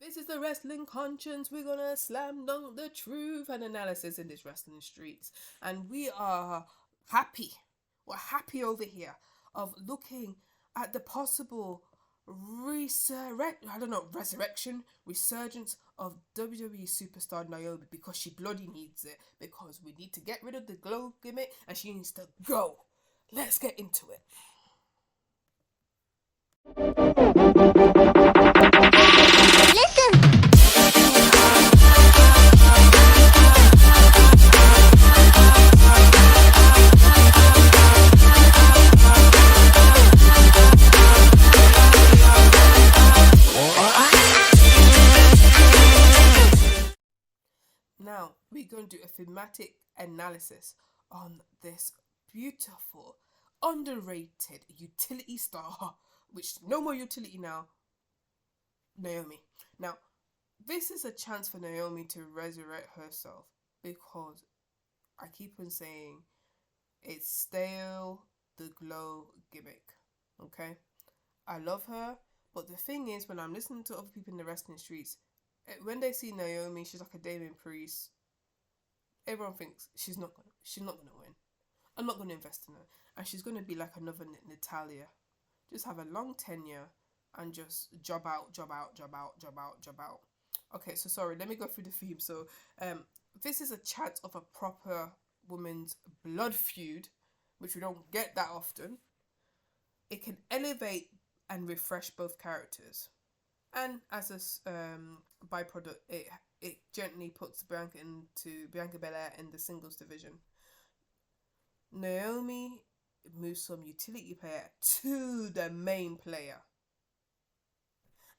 This is the wrestling conscience. We're gonna slam dunk the truth and analysis in this wrestling streets. And we are happy. We're happy over here of looking at the possible resurgence of WWE superstar Naomi, because she bloody needs it. Because we need to get rid of the glow gimmick and she needs to go. Let's get into it. Now, we're going to do a thematic analysis on this beautiful, underrated utility star, which no more utility now, Naomi. Now, this is a chance for Naomi to resurrect herself, because I keep on saying it's stale, the glow gimmick. Okay? I love her, but the thing is, when I'm listening to other people in the wrestling streets, when they see Naomi, she's like a Damien Priest. Everyone thinks she's not gonna win. I'm not gonna invest in her, and she's gonna be like another Natalia, just have a long tenure and just job out. Okay, so sorry, let me go through the theme. So, this is a chance of a proper women's blood feud, which we don't get that often. It can elevate and refresh both characters. And as a byproduct, it gently puts Bianca Belair in the singles division. Naomi moves from utility player to the main player.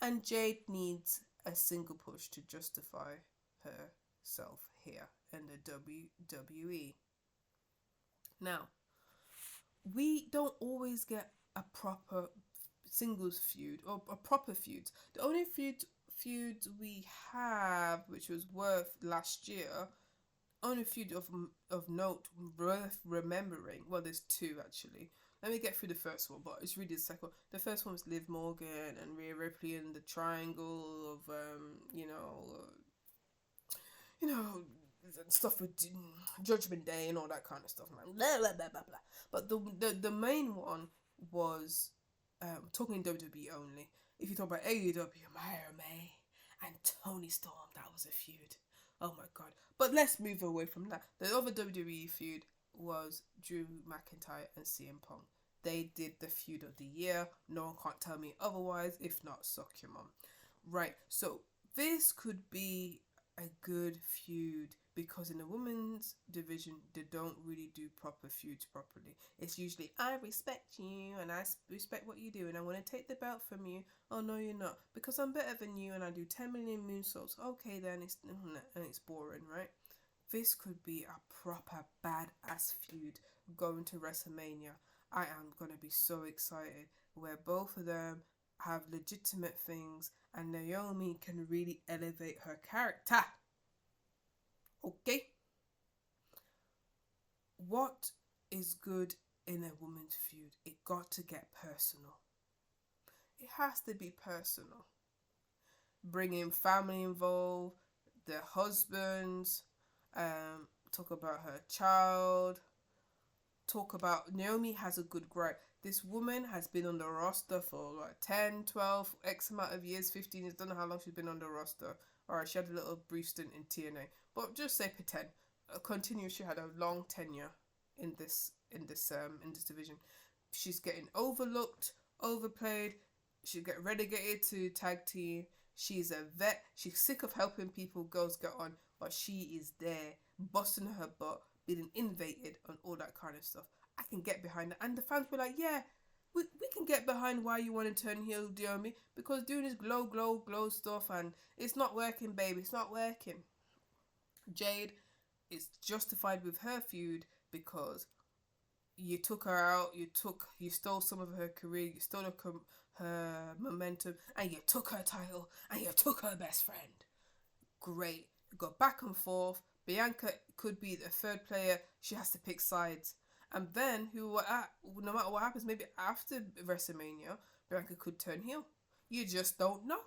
And Jade needs a single push to justify herself here in the WWE. Now, we don't always get a proper singles feud or a proper feud. The only feud we have, which was worth last year, only feud of note worth remembering. Well, there's two actually. Let me get through the first one, but it's really the second one. The first one was Liv Morgan and Rhea Ripley in the triangle of stuff with Judgment Day and all that kind of stuff, man. Blah blah blah blah blah. But the main one was talking WWE only. If you talk about AEW, Myra May and Toni Storm, that was a feud. Oh my god. But let's move away from that. The other WWE feud was Drew McIntyre and CM Punk. They did the feud of the year. No one can't tell me otherwise. If not, suck your mum. Right, so this could be a good feud, because in the women's division they don't really do proper feuds properly. It's usually, I respect you and I respect what you do and I want to take the belt from you. Oh no, you're not, because I'm better than you and I do 10 million moonsaults. Okay, then it's boring, right? This could be a proper badass feud going to WrestleMania. I am gonna be so excited, where both of them have legitimate things and Naomi can really elevate her character. Okay? What is good in a women's feud? It got to get personal. It has to be personal. Bringing family involved, the husbands, talk about her child, talk about Naomi has a good gripe. This woman has been on the roster for like 10, 12, X amount of years, 15 years, don't know how long she's been on the roster. Alright, she had a little brief stint in TNA. But just say pretend. She had a long tenure in this division. She's getting overlooked, overplayed. She'll get relegated to tag team. She's a vet. She's sick of helping people, girls get on, but she is there, busting her butt, being invaded and all that kind of stuff. I can get behind that. And the fans were like, yeah, we can get behind why you want to turn heel, Naomi, because doing this glow stuff and it's not working, baby. It's not working. Jade is justified with her feud because you took her out, you stole some of her career, you stole her momentum, and you took her title, and you took her best friend. Great. Go back and forth. Bianca could be the third player. She has to pick sides. And then, no matter what happens, maybe after WrestleMania, Bianca could turn heel. You just don't know.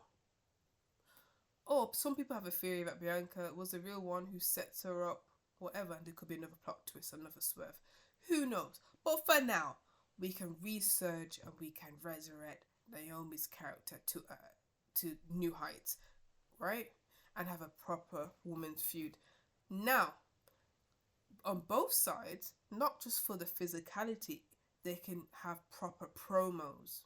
Or some people have a theory that Bianca was the real one who sets her up, whatever, and there could be another plot twist, another swerve. Who knows? But for now, we can resurge and we can resurrect Naomi's character to new heights, right? And have a proper woman's feud. Now, on both sides, not just for the physicality, they can have proper promos.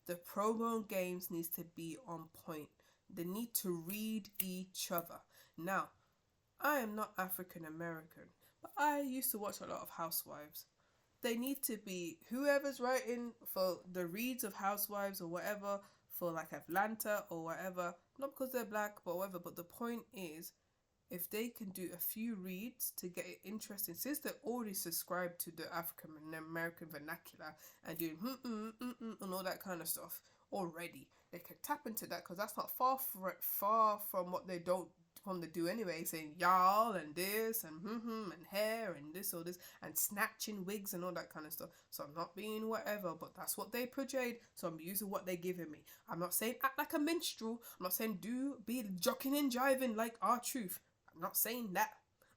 The promo games needs to be on point. They need to read each other. Now, I am not African American, but I used to watch a lot of Housewives. They need to be, whoever's writing for the reads of Housewives or whatever, for like Atlanta or whatever, not because they're black, but whatever, but the point is, if they can do a few reads to get it interesting, since they're already subscribed to the African American vernacular and doing and all that kind of stuff already, they can tap into that, because that's not far from what they do anyway, saying y'all and this and hair and this or this and snatching wigs and all that kind of stuff. So I'm not being whatever, but that's what they portrayed, so I'm using what they're giving me. I'm not saying act like a minstrel. I'm not saying be jockeying and jiving like R-Truth. I'm not saying that.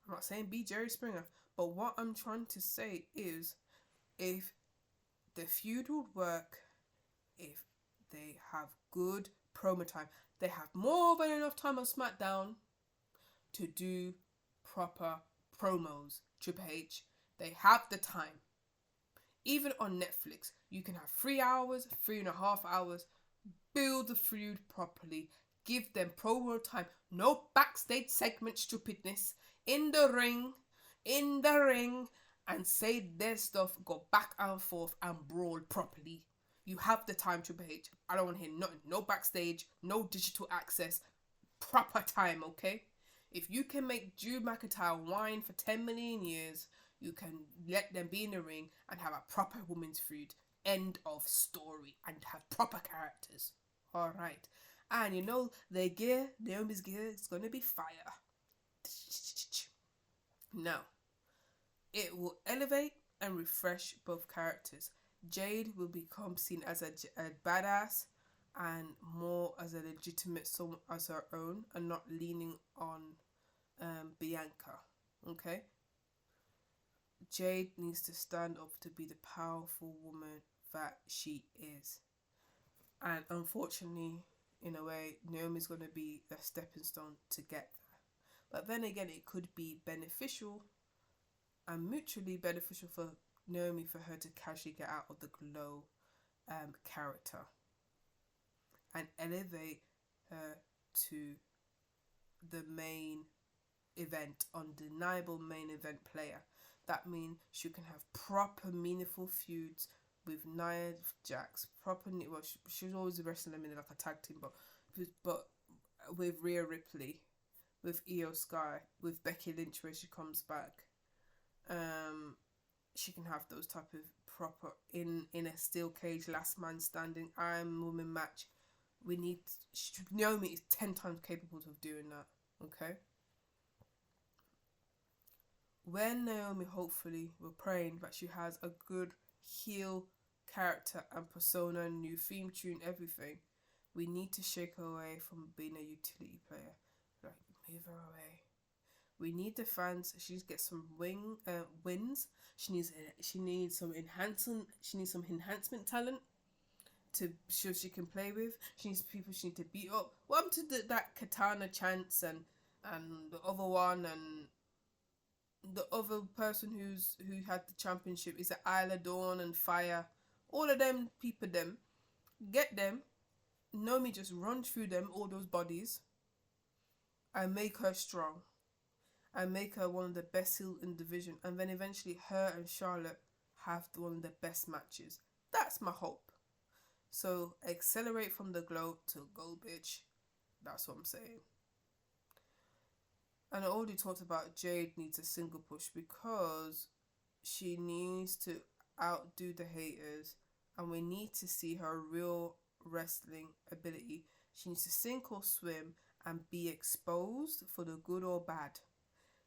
I'm not saying be Jerry Springer. But what I'm trying to say is, if the feud would work, if they have good promo time, they have more than enough time on SmackDown to do proper promos. Triple H, they have the time. Even on Netflix, you can have 3 hours, 3.5 hours, build the feud properly, give them promo time, no backstage segment stupidness, in the ring, and say their stuff, go back and forth and brawl properly. You have the time, Triple H. I don't want to hear nothing. No backstage, no digital access, proper time, okay? If you can make Drew McIntyre whine for 10 million years, you can let them be in the ring and have a proper women's feud. End of story. And have proper characters. Alright. And you know, their gear, Naomi's gear, is going to be fire. Now, it will elevate and refresh both characters. Jade will become seen as a badass and more as a legitimate someone as her own, and not leaning on Bianca. Okay? Jade needs to stand up to be the powerful woman that she is. And unfortunately, in a way, Naomi's going to be a stepping stone to get there. But then again, it could be beneficial and mutually beneficial for Naomi, for her to casually get out of the glow character and elevate her to the main event, undeniable main event player. That means she can have proper meaningful feuds with Nia Jax, well, she's always wrestling them in like a tag team, but with Rhea Ripley, with Io Sky, with Becky Lynch when she comes back. She can have those type of proper in a steel cage, last man standing, Iron Woman match. Naomi is 10 times capable of doing that. Okay. When Naomi, hopefully, we're praying that she has a good heel character and persona, new theme tune, everything, we need to shake her away from being a utility player. Like, move her away. We need the fans. She needs to get some wins. She needs some enhancement talent to show she can play with. She needs people she needs to beat up. What happened to that Katana Chance and the other one, and the other person who had the championship? Is it Isla Dawn and Fire? All of them people, get them. Naomi just run through them, all those bodies, and make her strong. And make her one of the best heels in the division. And then eventually her and Charlotte have one of the best matches. That's my hope. So accelerate from the glow to go, bitch. That's what I'm saying. And I already talked about Jade needs a single push, because she needs to outdo the haters. And we need to see her real wrestling ability. She needs to sink or swim and be exposed for the good or bad.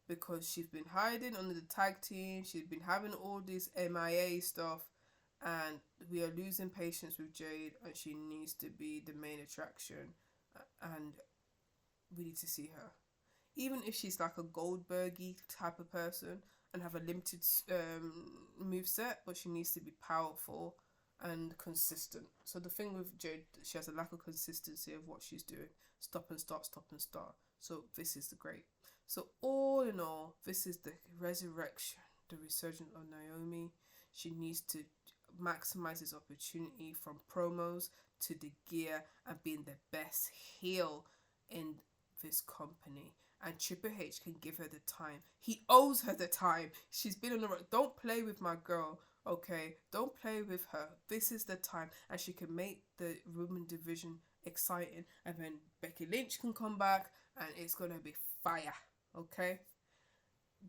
Because she's been hiding under the tag team, she's been having all this MIA stuff, and we are losing patience with Jade, and she needs to be the main attraction. And we need to see her. Even if she's like a Goldbergy type of person and have a limited move set, but she needs to be powerful and consistent. So the thing with Jade, she has a lack of consistency of what she's doing. Stop and start, stop and start. So this is the great. So all in all, this is the resurrection, the resurgence of Naomi. She needs to maximize this opportunity from promos to the gear and being the best heel in this company. And Triple H can give her the time. He owes her the time. She's been on the road. Don't play with my girl, okay? Don't play with her. This is the time. And she can make the women division exciting. And then Becky Lynch can come back and it's going to be fire, okay?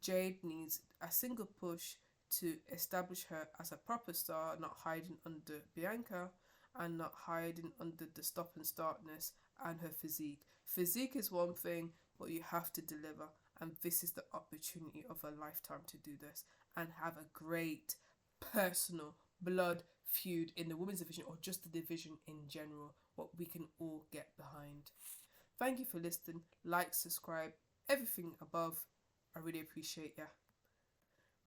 Jade needs a single push to establish her as a proper star, not hiding under Bianca and not hiding under the stop and startness and her physique. Physique is one thing, but you have to deliver, and this is the opportunity of a lifetime to do this and have a great personal blood feud in the women's division or just the division in general, what we can all get behind. Thank you for listening. Like, subscribe, everything above. I really appreciate ya.